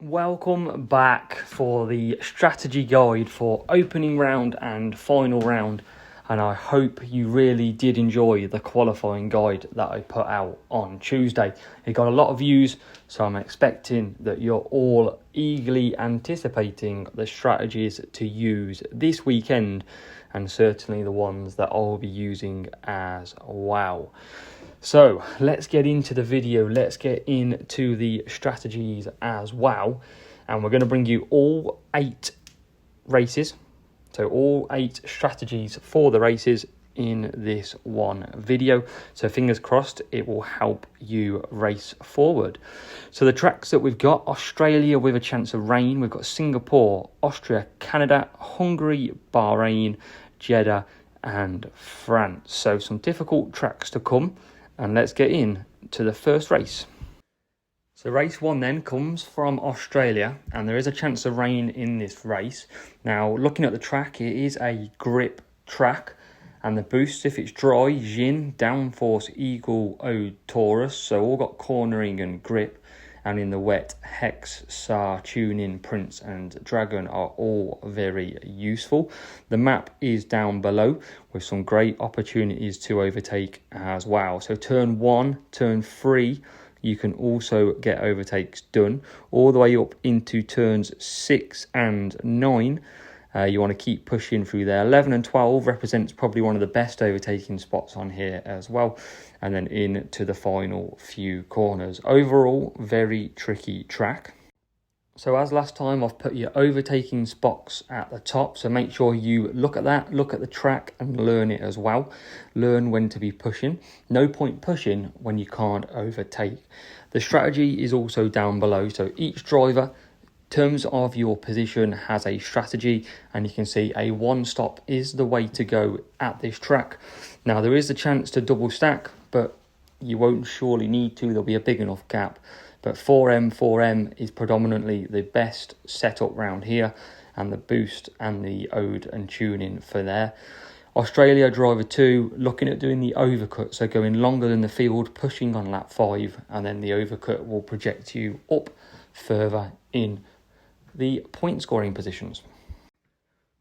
Welcome back for the strategy guide for opening round and final round, and I hope you really did enjoy the qualifying guide that I put out on Tuesday. It got a lot of views, so I'm expecting that you're all eagerly anticipating the strategies to use this weekend, and certainly the ones that I'll be using as well. So let's get into the video, let's get into the strategies as well, and we're going to bring you all 8 races, so all 8 strategies for the races in this one video. So fingers crossed it will help you race forward. So the tracks that we've got: Australia with a chance of rain, we've got Singapore, Austria, Canada, Hungary, Bahrain, Jeddah and France. So some difficult tracks to come. And let's get in to the first race. So race 1 then comes from Australia, and there is a chance of rain in this race. Now, looking at the track, it is a grip track, and the boosts, if it's dry, Jin, Downforce, Eagle, Ode, Taurus, so all got cornering and grip. And in the wet, Hex, Sar, Tuning, Prince and Dragon are all very useful. The map is down below with some great opportunities to overtake as well. So turn 1, turn 3, you can also get overtakes done. All the way up into turns 6 and 9. You want to keep pushing through there. 11 and 12 represents probably one of the best overtaking spots on here as well. And then into the final few corners. Overall, very tricky track. So as last time, I've put your overtaking spots at the top. So make sure you look at that, look at the track and learn it as well. Learn when to be pushing. No point pushing when you can't overtake. The strategy is also down below. So each driver, terms of your position, has a strategy, and you can see a one stop is the way to go at this track. Now there is a chance to double stack, but you won't surely need to. There'll be a big enough gap, but 4M is predominantly the best setup round here, and the boost and the ode and tuning for there. Australia driver 2 looking at doing the overcut, so going longer than the field, pushing on lap 5, and then the overcut will project you up further in the point scoring positions.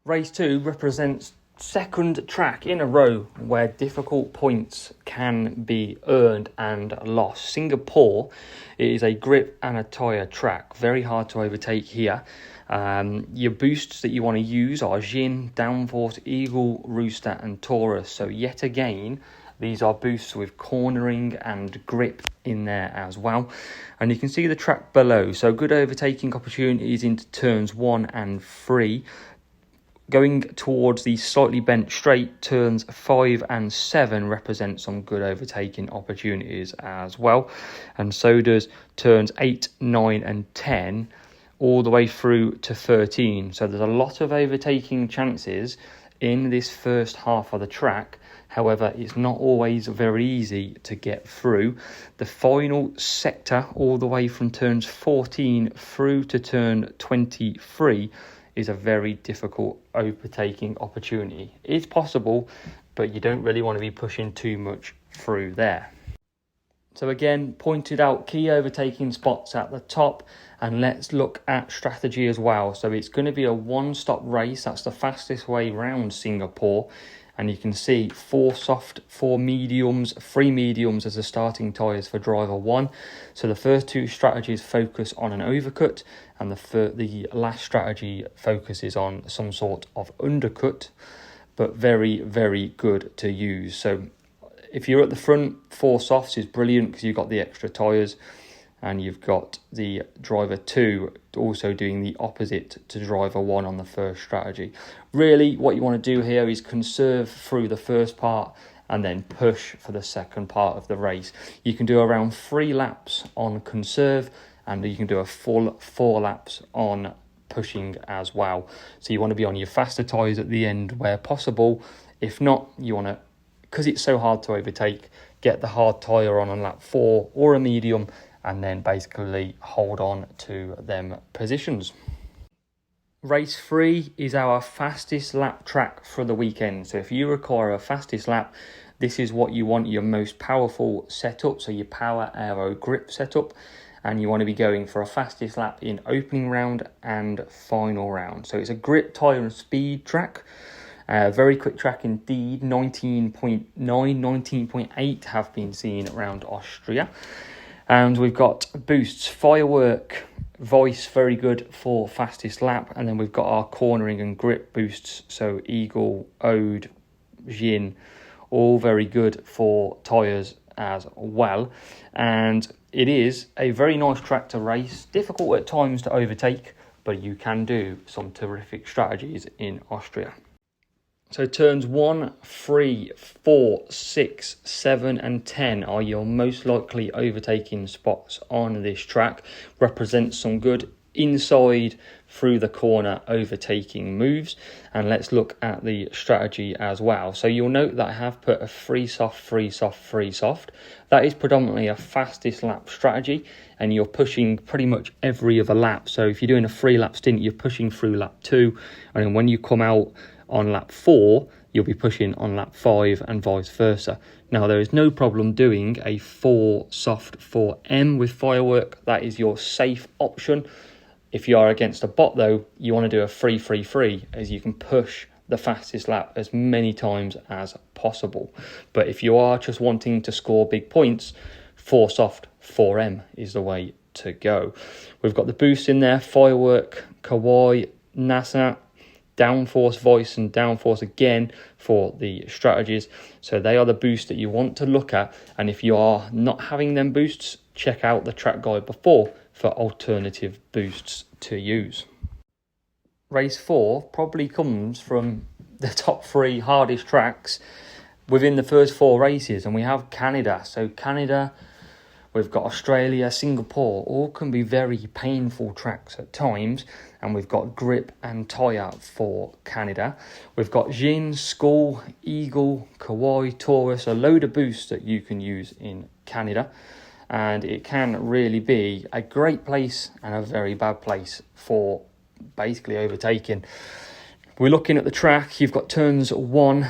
Race 2 represents second track in a row where difficult points can be earned and lost. Singapore is a grip and a tyre track, very hard to overtake here. Your boosts that you want to use are Jin, Downforce, Eagle, Rooster and Taurus. So yet again, these are boosts with cornering and grip in there as well. And you can see the track below. So good overtaking opportunities into turns 1 and 3. Going towards the slightly bent straight, turns 5 and 7 represent some good overtaking opportunities as well. And so does turns 8, 9 and 10 all the way through to 13. So there's a lot of overtaking chances in this first half of the track. However, it's not always very easy to get through. The final sector, all the way from turns 14 through to turn 23, is a very difficult overtaking opportunity. It's possible, but you don't really want to be pushing too much through there. So again, pointed out key overtaking spots at the top, and let's look at strategy as well. So it's going to be a one-stop race. That's the fastest way round Singapore. And you can see 4 soft, 4 mediums, 3 mediums as the starting tyres for driver 1. So the first 2 strategies focus on an overcut, and the last strategy focuses on some sort of undercut, but very, very good to use. So if you're at the front, 4 softs is brilliant because you've got the extra tyres, and you've got the driver 2 also doing the opposite to driver 1 on the first strategy. Really, what you want to do here is conserve through the first part and then push for the second part of the race. You can do around 3 laps on conserve, and you can do a full 4 laps on pushing as well. So you want to be on your faster tyres at the end where possible. If not, you want to, because it's so hard to overtake, get the hard tyre on lap 4 or a medium, and then basically hold on to them positions. Race 3 is our fastest lap track for the weekend. So if you require a fastest lap, this is what you want, your most powerful setup. So your power aero grip setup. and you want to be going for a fastest lap in opening round and final round. So it's a grip, tyre and speed track. Very quick track indeed. 19.9, 19.8 have been seen around Austria. And we've got boosts, firework, voice, very good for fastest lap. And then we've got our cornering and grip boosts. So Eagle, Ode, Jin, all very good for tyres as well. And it is a very nice track to race. Difficult at times to overtake, but you can do some terrific strategies in Austria. So turns 1, 3, 4, 6, 7 and 10 are your most likely overtaking spots on this track. Represents some good inside through the corner overtaking moves. And let's look at the strategy as well. So you'll note that I have put a free soft, free soft, free soft. That is predominantly a fastest lap strategy, and you're pushing pretty much every other lap. So if you're doing a 3-lap stint, you're pushing through lap 2, and then when you come out on lap 4, you'll be pushing on lap 5 and vice versa. Now, there is no problem doing a 4 soft 4M with firework. That is your safe option. If you are against a bot, though, you want to do a 3-3-3, as you can push the fastest lap as many times as possible. But if you are just wanting to score big points, 4 soft 4M is the way to go. We've got the boosts in there, firework, Kawaii, NASA, downforce, voice and downforce again for the strategies. So they are the boosts that you want to look at, and if you are not having them boosts, check out the track guide before for alternative boosts to use. Race 4 probably comes from the top 3 hardest tracks within the first 4 races, and we have Canada. So Canada, we've got Australia, Singapore, all can be very painful tracks at times. And we've got grip and tyre for Canada. We've got Jin, Skull, Eagle, Kawaii, Taurus, a load of boosts that you can use in Canada. And it can really be a great place and a very bad place for basically overtaking. We're looking at the track. You've got turns 1,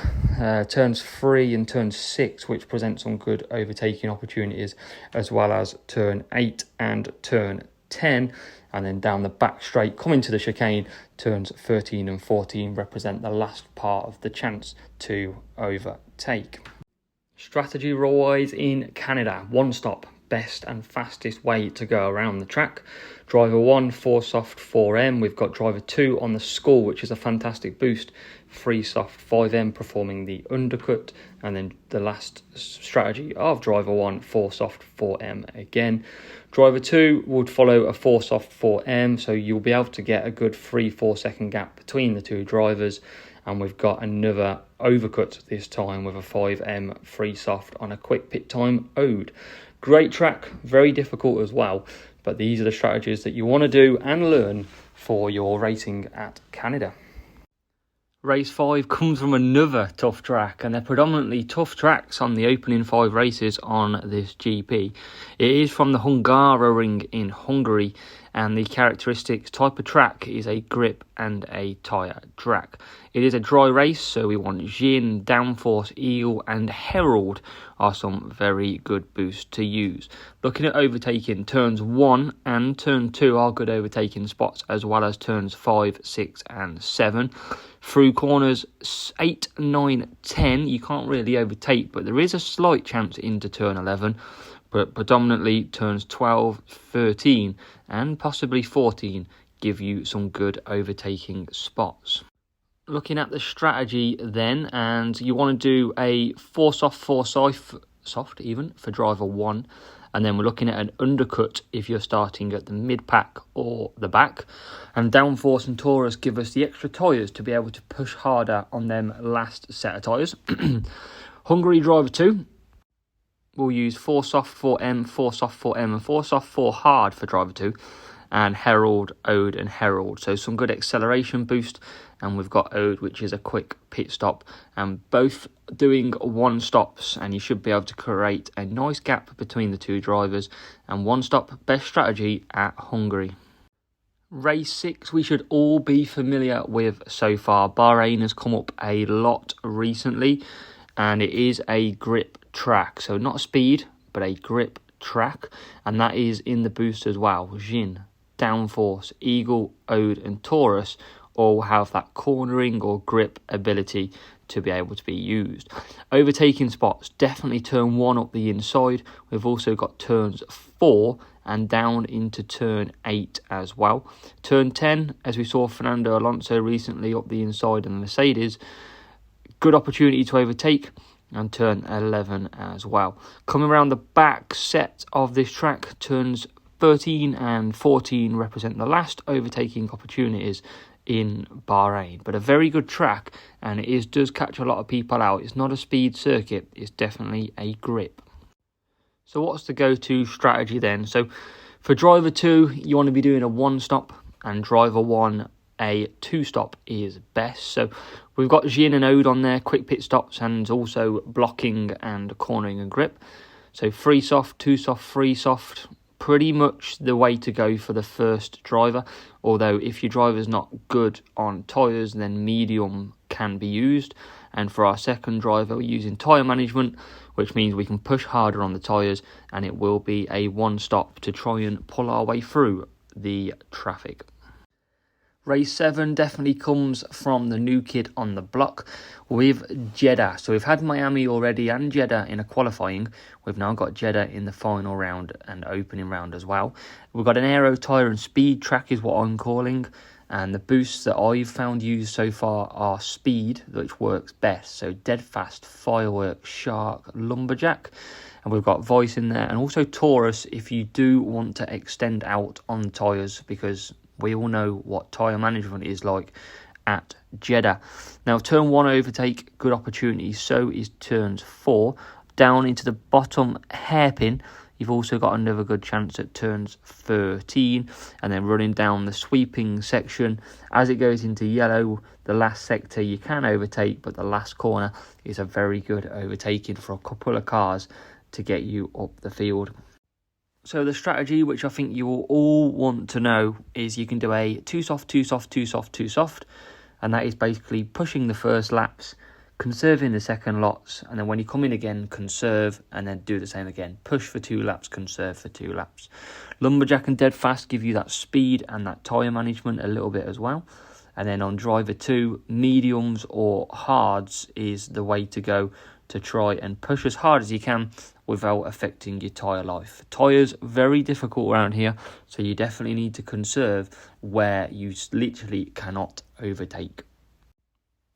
turns 3 and turn 6, which present some good overtaking opportunities, as well as turn 8 and turn 10. And then down the back straight, coming to the chicane, turns 13 and 14 represent the last part of the chance to overtake. Strategy-wise in Canada, 1 stop, best and fastest way to go around the track. Driver 1, 4 soft 4M. We've got driver 2 on the Skull, which is a fantastic boost. 3 soft 5M performing the undercut. And then the last strategy of driver 1, 4 soft 4M again. Driver 2 would follow a 4 soft 4M, so you'll be able to get a good 3-4 second gap between the 2 drivers. And we've got another overcut this time with a 5M 3 soft on a quick pit time Ode. Great track, very difficult as well, but these are the strategies that you want to do and learn for your racing at Canada. Race 5 comes from another tough track, and they're predominantly tough tracks on the opening 5 races on this GP. It is from the Hungaroring in Hungary, and the characteristics type of track is a grip and a tyre track. It is a dry race, so we want Jin, Downforce, Eel and Herald are some very good boosts to use. Looking at overtaking, turns 1 and turn 2 are good overtaking spots, as well as turns 5, 6 and 7. Through corners 8, 9, 10, you can't really overtake, but there is a slight chance into turn 11. But predominantly turns 12, 13 and possibly 14 give you some good overtaking spots. Looking at the strategy then, and you want to do a 4 soft, 4 soft even for driver 1. And then we're looking at an undercut if you're starting at the mid-pack or the back. And Downforce and Taurus give us the extra tyres to be able to push harder on them last set of tyres. Hungary driver 2. We'll use 4 soft 4M, 4 soft 4M and 4 soft 4 hard for driver 2. And Herald, Ode and Herald. So some good acceleration boost. And we've got Ode, which is a quick pit stop. And both doing 1 stops. And you should be able to create a nice gap between the 2 drivers. And 1 stop, best strategy at Hungary. Race 6 we should all be familiar with so far. Bahrain has come up a lot recently. And it is a grip track. So not speed, but a grip track, and that is in the boost as well. Jin, Downforce, Eagle, Ode and Taurus all have that cornering or grip ability to be able to be used. Overtaking spots, definitely turn 1 up the inside. We've also got turns 4 and down into turn 8 as well. Turn 10, as we saw Fernando Alonso recently up the inside in the Mercedes, good opportunity to overtake, and turn 11 as well. Coming around the back set of this track, turns 13 and 14 represent the last overtaking opportunities in Bahrain, but a very good track, and it does catch a lot of people out. It's not a speed circuit, it's definitely a grip. So what's the go-to strategy then? So for driver 2, you want to be doing a 1-stop, and driver 1, a 2-stop is best. So we've got Jin and Ode on there, quick pit stops, and also blocking and cornering and grip. So 3 soft, 2 soft, 3 soft, pretty much the way to go for the first driver. Although if your driver's not good on tyres, then medium can be used. And for our second driver, we're using tyre management, which means we can push harder on the tyres, and it will be a 1-stop to try and pull our way through the traffic. Race 7 definitely comes from the new kid on the block with Jeddah. So we've had Miami already and Jeddah in a qualifying. We've now got Jeddah in the final round and opening round as well. We've got an aero tyre and speed track is what I'm calling. And the boosts that I've found used so far are speed, which works best. So dead fast, firework, shark, lumberjack. And we've got voice in there. And also Taurus if you do want to extend out on tyres, because we all know what tyre management is like at Jeddah. Now, turn 1 overtake, good opportunity. So is turns 4. Down into the bottom hairpin, you've also got another good chance at turns 13. And then running down the sweeping section, as it goes into yellow, the last sector you can overtake, but the last corner is a very good overtaking for a couple of cars to get you up the field. So the strategy, which I think you will all want to know, is you can do a 2 soft, 2 soft, 2 soft, 2 soft. And that is basically pushing the first laps, conserving the second lots, and then when you come in again, conserve, and then do the same again. Push for 2 laps, conserve for 2 laps. Lumberjack and dead fast give you that speed and that tyre management a little bit as well. And then on driver 2, mediums or hards is the way to go to try and push as hard as you can without affecting your tyre life. Tyres, very difficult around here, so you definitely need to conserve where you literally cannot overtake.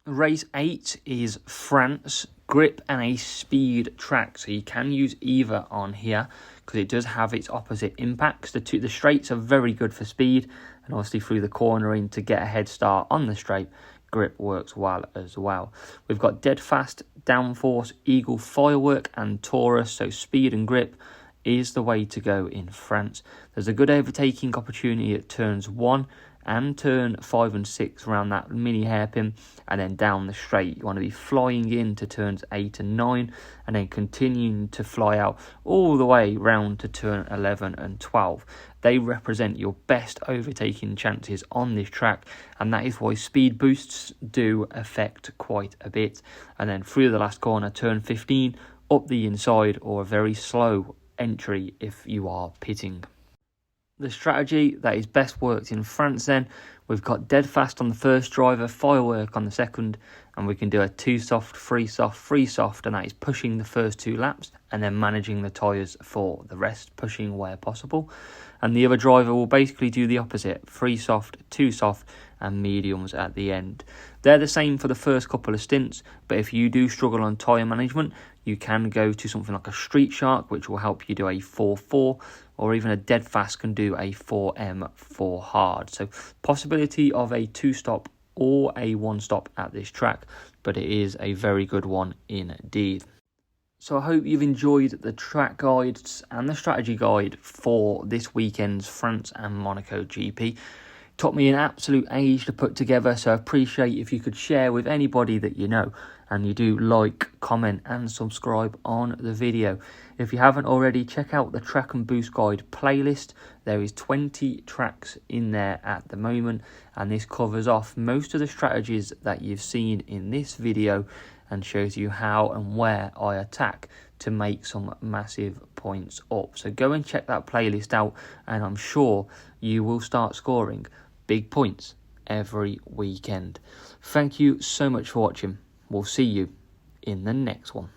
Race 8 is France, grip and a speed track, so you can use either on here because it does have its opposite impacts. The straights are very good for speed, and obviously through the cornering to get a head start on the straight, grip works well as well. We've got dead fast, downforce, eagle, firework and Taurus, so speed and grip is the way to go in France. There's a good overtaking opportunity at turns 1 and turn 5 and 6 around that mini hairpin, and then down the straight. You want to be flying into turns 8 and 9 and then continuing to fly out all the way round to turn 11 and 12. They represent your best overtaking chances on this track, and that is why speed boosts do affect quite a bit. And then through the last corner, turn 15, up the inside, or a very slow entry if you are pitting. The strategy that is best worked in France then, we've got dead fast on the first driver, firework on the second, and we can do a 2 soft, 3 soft, 3 soft, and that is pushing the first 2 laps and then managing the tyres for the rest, pushing where possible. And the other driver will basically do the opposite, 3 soft, 2 soft and mediums at the end. They're the same for the first couple of stints, but if you do struggle on tyre management, you can go to something like a street shark, which will help you do a 4-4, or even a dead fast can do a 4M 4 hard. So possibility of a 2-stop or a 1-stop at this track, but it is a very good one indeed. So I hope you've enjoyed the track guides and the strategy guide for this weekend's France and Monaco GP. Took me an absolute age to put together, so I appreciate if you could share with anybody that you know, and you do like, comment and subscribe on the video. If you haven't already, check out the Track and Boost Guide playlist. There is 20 tracks in there at the moment, and this covers off most of the strategies that you've seen in this video, and shows you how and where I attack to make some massive points up. So go and check that playlist out, and I'm sure you will start scoring big points every weekend. Thank you so much for watching. We'll see you in the next one.